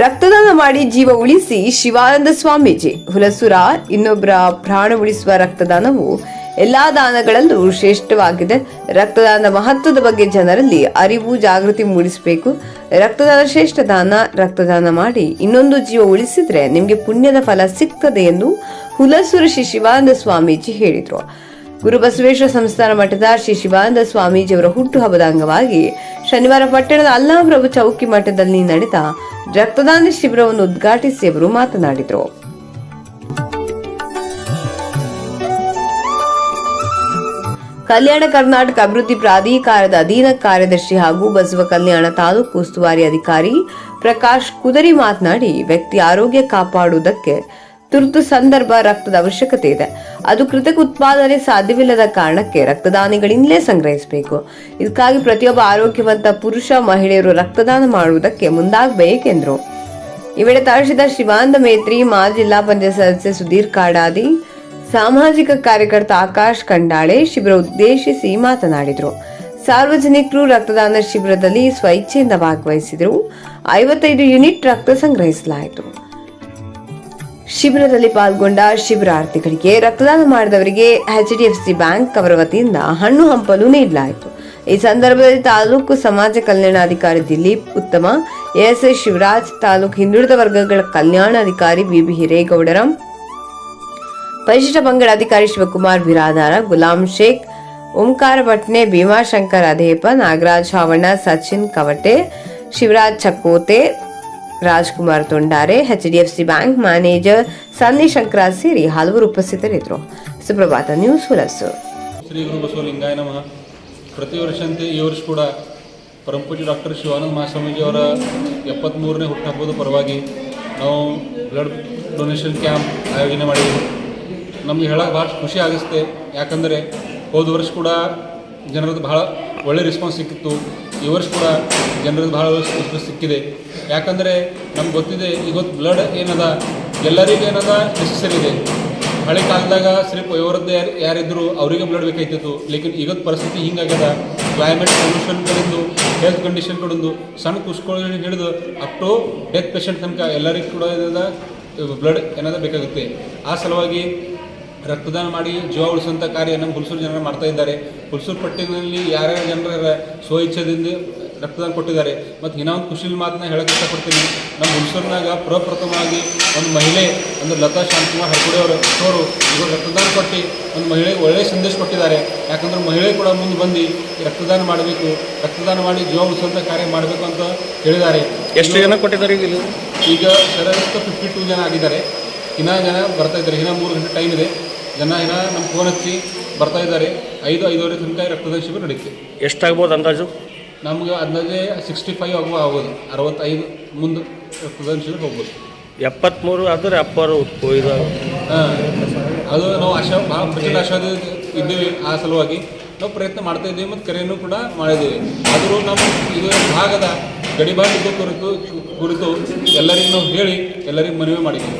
ರಕ್ತದಾನ ಮಾಡಿ ಜೀವ ಉಳಿಸಿ ಶಿವಾನಂದ ಸ್ವಾಮೀಜಿ ಹುಲಸುರ. ಇನ್ನೊಬ್ಬರ ಪ್ರಾಣ ಉಳಿಸುವ ರಕ್ತದಾನವು ಎಲ್ಲಾ ದಾನಗಳಲ್ಲೂ ಶ್ರೇಷ್ಠವಾಗಿದೆ. ರಕ್ತದಾನದ ಮಹತ್ವದ ಬಗ್ಗೆ ಜನರಲ್ಲಿ ಅರಿವು ಜಾಗೃತಿ ಮೂಡಿಸಬೇಕು. ರಕ್ತದಾನ ಶ್ರೇಷ್ಠ ದಾನ. ರಕ್ತದಾನ ಮಾಡಿ ಇನ್ನೊಂದು ಜೀವ ಉಳಿಸಿದ್ರೆ ನಿಮಗೆ ಪುಣ್ಯದ ಫಲ ಸಿಗ್ತದೆ ಎಂದು ಹುಲಸೂರ ಶ್ರೀ ಶಿವಾನಂದ ಸ್ವಾಮೀಜಿ ಹೇಳಿದರು. ಗುರುಬಸವೇಶ್ವರ ಸಂಸ್ಥಾನ ಮಠದ ಶ್ರೀ ಶಿವಾನಂದ ಸ್ವಾಮೀಜಿಯವರ ಹುಟ್ಟುಹಬ್ಬದ ಅಂಗವಾಗಿ ಶನಿವಾರ ಪಟ್ಟಣದ ಅಲ್ಲಾಪ್ರಭು ಚೌಕಿ ಮಠದಲ್ಲಿ ನಡೆದ ರಕ್ತದಾನ ಶಿಬಿರವನ್ನು ಉದ್ಘಾಟಿಸಿ ಅವರು ಮಾತನಾಡಿದರು. ಕಲ್ಯಾಣ ಕರ್ನಾಟಕ ಅಭಿವೃದ್ಧಿ ಪ್ರಾಧಿಕಾರದ ಅಧೀನ ಕಾರ್ಯದರ್ಶಿ ಹಾಗೂ ಬಸವ ಕಲ್ಯಾಣ ತಾಲೂಕು ಉಸ್ತುವಾರಿ ಅಧಿಕಾರಿ ಪ್ರಕಾಶ್ ಕುದರಿ ಮಾತನಾಡಿ, ವ್ಯಕ್ತಿ ಆರೋಗ್ಯ ಕಾಪಾಡುವುದಕ್ಕೆ ತುರ್ತು ಸಂದರ್ಭ ರಕ್ತದ ಅವಶ್ಯಕತೆ ಇದೆ. ಅದು ಕೃತಕ ಉತ್ಪಾದನೆ ಸಾಧ್ಯವಿಲ್ಲದ ಕಾರಣಕ್ಕೆ ರಕ್ತದಾನಿಗಳಿಂದಲೇ ಸಂಗ್ರಹಿಸಬೇಕು. ಇದಕ್ಕಾಗಿ ಪ್ರತಿಯೊಬ್ಬ ಆರೋಗ್ಯವಂತ ಪುರುಷ ಮಹಿಳೆಯರು ರಕ್ತದಾನ ಮಾಡುವುದಕ್ಕೆ ಮುಂದಾಗಬೇಕೆಂದರು. ಈ ವೇಳೆ ತಹಶೀಲ್ದಾರ್ ಶಿವಾನಂದ ಮೇತ್ರಿ, ಮಾಜಿ ಜಿಲ್ಲಾ ಪಂಚಾಯತ್ ಸದಸ್ಯ ಸುಧೀರ್ ಕಾಡಾದಿ, ಸಾಮಾಜಿಕ ಕಾರ್ಯಕರ್ತ ಆಕಾಶ್ ಕಂಡಾಳೆ ಶಿಬಿರ ಉದ್ದೇಶಿಸಿ ಮಾತನಾಡಿದರು. ಸಾರ್ವಜನಿಕರು ರಕ್ತದಾನ ಶಿಬಿರದಲ್ಲಿ ಸ್ವಇಚ್ಛೆಯಿಂದ ಭಾಗವಹಿಸಿದರು. 55 ಯೂನಿಟ್ ರಕ್ತ ಸಂಗ್ರಹಿಸಲಾಯಿತು. ಶಿಬಿರದಲ್ಲಿ ಪಾಲ್ಗೊಂಡ ಶಿಬಿರಾರ್ಥಿಗಳಿಗೆ ರಕ್ತದಾನ ಮಾಡಿದವರಿಗೆ HDFC ಬ್ಯಾಂಕ್ ಅವರ ವತಿಯಿಂದ ಹಣ್ಣು ಹಂಪಲು ನೀಡಲಾಯಿತು. ಈ ಸಂದರ್ಭದಲ್ಲಿ ತಾಲೂಕು ಸಮಾಜ ಕಲ್ಯಾಣಾಧಿಕಾರಿ ದಿಲೀಪ್ ಉತ್ತಮ, ASI ಶಿವರಾಜ್, ತಾಲೂಕು ಹಿಂದುಳಿದ ವರ್ಗಗಳ ಕಲ್ಯಾಣಾಧಿಕಾರಿ BB ಹಿರೇಗೌಡರ, ಪರಿಶಿಷ್ಟ ಪಂಗಡ ಅಧಿಕಾರಿ Shivakumar Biradar, Ghulam Sheikh, Omkar Bhatne, Bhimashankar Adhepa, Nagaraj Havanna, Sachin Kavate, Shivaraj Chakote, Rajkumar Tondare, HDFC bank manager Sunny Shankaraj ಸೇರಿ ಹಲವರು ಉಪಸ್ಥಿತರಿದ್ದರು. ಸುಪ್ರಭಾತ ನ್ಯೂಸ್ ಹುಲಸು. ಶ್ರೀ ಗುರು ಬಸವಲಿಂಗಾಯ ನಮಃ. ಪ್ರತಿ ವರ್ಷಂತೆ ಈ ವರ್ಷ ಕೂಡ ಪರಮಪೂಜ್ಯ ಡಾಕ್ಟರ್ ಶಿವಾನಂದ ಮಹಾಸ್ವಾಮೀಜಿ ಅವರ 73ನೇ ಹುಟ್ಟುಹಬ್ಬದ ಪರವಾಗಿ ನಾವು ಬ್ಲಡ್ ಡೊನೇಷನ್ ಕ್ಯಾಂಪ್ ಆಯೋಜನೆ ಮಾಡಿದ್ದೀವಿ. ನಮಗೆ ಹೇಳೋಕೆ ಭಾಳ ಖುಷಿ ಆಗಿಸುತ್ತೆ. ಯಾಕಂದರೆ ಹೋದ ವರ್ಷ ಕೂಡ ಜನರದ್ದು ಭಾಳ ಒಳ್ಳೆ ರೆಸ್ಪಾನ್ಸ್ ಸಿಕ್ಕಿತ್ತು. ಈ ವರ್ಷ ಕೂಡ ಜನರದ್ದು ಭಾಳ ರೆಸ್ಪಾನ್ಸ್ ಸಿಕ್ಕಿದೆ. ಯಾಕಂದರೆ ನಮ್ಗೆ ಗೊತ್ತಿದೆ, ಇವತ್ತು ಬ್ಲಡ್ ಏನದ ಎಲ್ಲರಿಗೂ ಏನದ ನೆಸೆಸರಿ ಇದೆ. ಹಳೆ ಕಾಲದಾಗ ಸಿರ್ಫ್ ವಯೋವೃದ್ಧ ಯಾರಿದ್ರು ಅವರಿಗೆ ಬ್ಲಡ್ ಬೇಕಾಯ್ತಿತ್ತು. ಲೇಕಿನ್ ಈಗದ ಪರಿಸ್ಥಿತಿ ಹಿಂಗಾಗ್ಯದ. ಕ್ಲೈಮೇಟ್ ಪೊಲ್ಯೂಷನ್ ಕಡೆದು, ಹೆಲ್ತ್ ಕಂಡೀಷನ್ ಕಡೆದು, ಸಣ್ಣ ಕುಸ್ಕೊಳ್ಳಿ ಹಿಡಿದು ಅಪ್ ಟು ಡೆತ್ ಪೇಷಂಟ್ ತನಕ ಎಲ್ಲರಿಗೂ ಕೂಡ ಏನದ ಬ್ಲಡ್ ಏನದ ಬೇಕಾಗುತ್ತೆ. ಆ ಸಲುವಾಗಿ ರಕ್ತದಾನ ಮಾಡಿ ಜೀವ ಉಳಿಸುವಂಥ ಕಾರ್ಯ ನಮ್ಮ ಹುಲಸೂರು ಜನರು ಮಾಡ್ತಾ ಇದ್ದಾರೆ. ಹುಲಸೂರು ಪಟ್ಟಿನಲ್ಲಿ ಯಾರ್ಯಾರು ಜನರ ಸ್ವಇಚ್ಛೆದಿಂದ ರಕ್ತದಾನ ಕೊಟ್ಟಿದ್ದಾರೆ. ಮತ್ತು ಇನ್ನೊಂದು ಖುಷಿ ಮಾತನ್ನ ಹೇಳಕ್ಕೆ ಇಷ್ಟಪಡ್ತೀನಿ. ನಮ್ಮ ಹುಲಸೂರಿನಾಗ ಪ್ರಪ್ರಥಮವಾಗಿ ಒಂದು ಮಹಿಳೆ ಅಂದರೆ ಲತಾ ಶಾಂತಕುಮಾರ್ ಹರ್ಕುಡೆ ಅವರು ಇವಾಗ ರಕ್ತದಾನ ಕೊಟ್ಟು ಒಂದು ಮಹಿಳೆಗೆ ಒಳ್ಳೆಯ ಸಂದೇಶ ಕೊಟ್ಟಿದ್ದಾರೆ. ಯಾಕಂದ್ರೆ ಮಹಿಳೆ ಕೂಡ ಮುಂದೆ ಬಂದು ರಕ್ತದಾನ ಮಾಡಬೇಕು, ರಕ್ತದಾನ ಮಾಡಿ ಜೀವ ಉಳಿಸುವಂಥ ಕಾರ್ಯ ಮಾಡಬೇಕು ಅಂತ ಹೇಳಿದ್ದಾರೆ. ಎಷ್ಟು ಜನ ಕೊಟ್ಟಿದ್ದಾರೆ? ಈಗ ಸರಿಯಾದ 52 ಜನ ಆಗಿದ್ದಾರೆ. ಇನ್ನೂ ಜನ ಬರ್ತಾ ಇದ್ದಾರೆ. ಇನ್ನೂ 3 ಗಂಟೆ ಟೈಮ್ ಇದೆ. ಜನ ಇನ್ನೂ ನಮ್ಮ ಫೋನ್ ಹಚ್ಚಿ ಬರ್ತಾ ಇದ್ದಾರೆ. 5-5:30 ತನಕ ರಕ್ತದಾನ ಶಿಬಿರ ನಡೆಯುತ್ತೆ. ಎಷ್ಟಾಗ್ಬೋದು ಅಂದಾಜು? ನಮ್ಗೆ ಅಂದಾಜೆ 65 ಆಗ್ಬೋದು. 65 ಮುಂದೆ ರಕ್ತದಾನ ಶಿಬಿರ ಹೋಗ್ಬೋದು. 73 ಆದರೆ ಅಪ್ಪರು ಅದು ನಾವು ಭಾಳ ಪ್ರಚಂಡ ಆಶಾದ ಇದ್ದೇವೆ. ಆ ಸಲುವಾಗಿ ನಾವು ಪ್ರಯತ್ನ ಮಾಡ್ತಾ ಇದ್ದೀವಿ ಮತ್ತು ಕರೆಯನ್ನು ಕೂಡ ಮಾಡಿದ್ದೀವಿ. ಆದರೂ ನಮ್ಮ ಇದು ಭಾಗದ ಗಡಿಭಾಗ ಕುರಿತು ಎಲ್ಲರಿಗೂ ನಾವು ಹೇಳಿ ಎಲ್ಲರಿಗೂ ಮನವಿ ಮಾಡಿದ್ದೀವಿ.